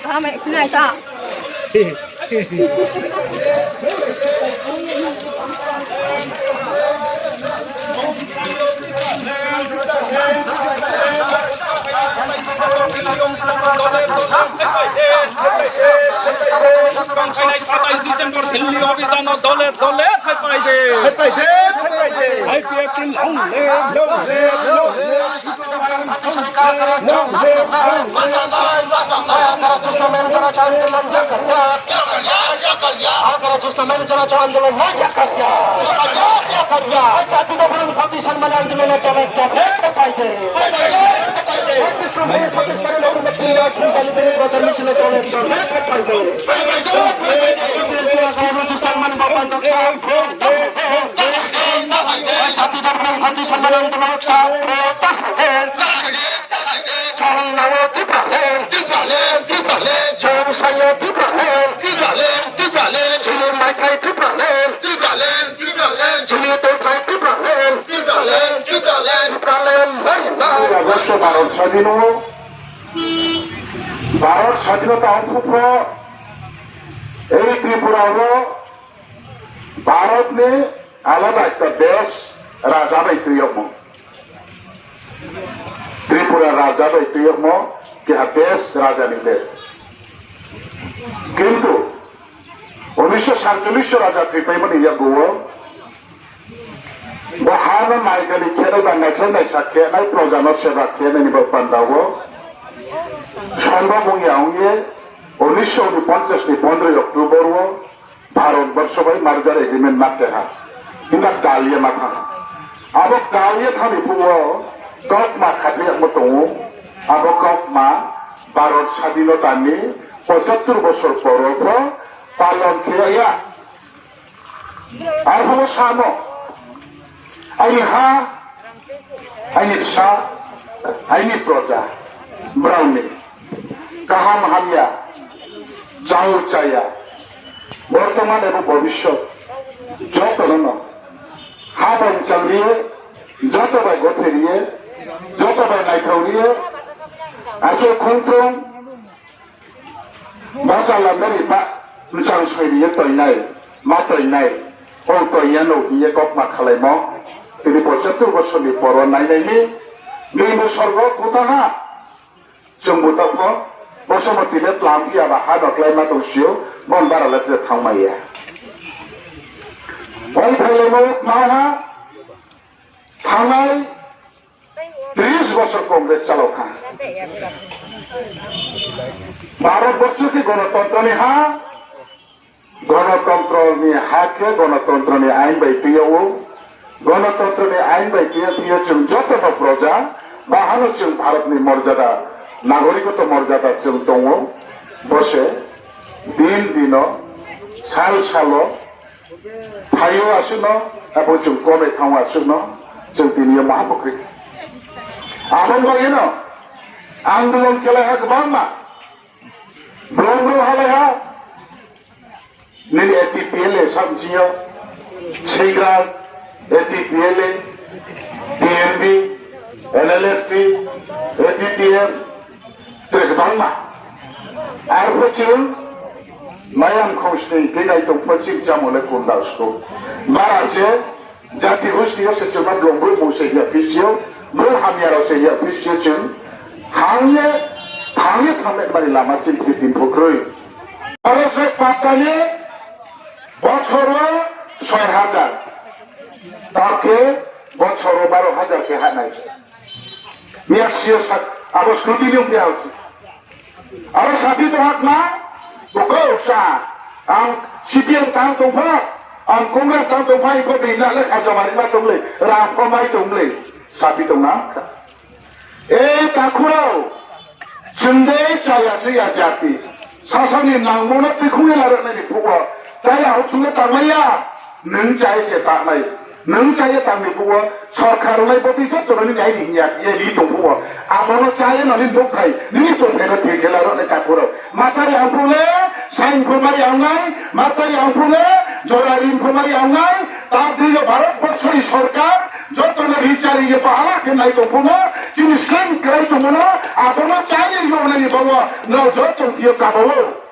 他们那啥。ডিসেম্বর দিল্লি অভিযান দলে দলে অবশ্য ভারত স্বাধীন ভারত স্বাধীনতা অঙ্কুপ এই ত্রিপুরা হল भारत ने आलादा एक देश राजा बैतम त्रिपुरा राजा बैतम कि देश राजा देश किंतु 1947 राजा थैपायमोन इयागौ बहाना नायगनि खेनाय बानायखौ नायसा खेनाय प्रजानो सेवा खेनायनिबो पान्दावो सम्भवंगियावंगे 1949 ni 15 अक्टूबर भारतवर्ष भाई मर्जर एग्रीमेंट माते हा इना गालिया माथा अब गालिया थानी पुओ कप मा खाथिया मतो अब कप मा भारत स्वाधीनतानि 75 বছর পরব পালন খেয়া আর হলো সামো আইনি হা আইনি সা আইনি প্রজা ব্রাউনি কাহাম হামিয়া যাও চাইয়া বর্তমান এবং ভবিষ্যৎ যত হাব অঞ্চল নিয়ে যত বাই গথে নিয়ে যত বাই নাইখাও নিয়ে আসল খুঁথম বাজালা মেরি বা লুচাং সৈরিয়ে তৈনাই মা তৈনাই ও তৈয়ানো ইয়ে গপমা খালাইম তিনি 75 বছরनि পর নাইনাইনি नैबो सर्ग कुताहा जोंबो तफ बसुमती ले प्लामफियाबा हा दक्लायमा दंसियो बन बारालाते थांमाया ओइ फैलेमो माहा थांनाय 30 বছর কংগ্রেস চালকা भारतवर्ष की गणतंत्रनि हा गणतंत्रनि हाके गणतंत्रनि आइन बायदियाव गणतंत्रनि आइन बायदिया जों जतबा प्रजा बाहानो जों भारतनि मर्यादा नागरिकत्व मर्यादा जों दङ बसे दिन दिन साल साल थायो आसिनो एबो जों गमे थाव आसिनो जों दिनिया महाबख्रि आबन बायनो आंदोलन केलाया गोबां मा ब्रम ब्रम हालाया निल एटीपीएलए सामजियो सेग्राल एटीपीएलए टीएमबी एलएलएफटी एटीटीएम तो गोबां मा आरो फचिल मायाम खौसनि गेनाय दं फचिल जामले कुंदासको बारासे जाति गोष्ठीयाव सेचमा ब्लंबो मोसेया फिसियो ब्रो हामियाराव सेया फिसियो जों हांगे थांगे थांनाय बारि लामा चिन्ति दिनफुख्रै आरो से पातानि बछरो 6000 ताके बछरो 12000 के हानाय मियासियो आरो स्क्रुटिनियम पेआउट आरो साफि दहाकमा बखौसा आं सिपिएम तां दंफा आं कंग्रेस तां दंफा इखौ दैनाले खाजमारि मा दंलै राफमाय दंलै साफि दंना ए ताखुराव जोंदे जायासैया जाति सासानि नांगौना बेखौनो लारायनायनि फुवा जाया हौसुंनो तांनाया नों जायसे तांनाय नों जायो तांनि फुवा सरकारलाय बदि जतरनि नायनि हिया ली दंफुवा आमनो जायो ननि दंखाय नि दंखायनो थेखेलारने ताखुराव माथारि आंफुले sign फमारि आंनाय माथारि आंफुले जरारि फमारि आंनाय tadi ya Bharat Berseri Sarkar joto na dicari ya pahala kena itu punya jenis kan kira itu mana apa nak cari yo na bawa na joto dia kabawa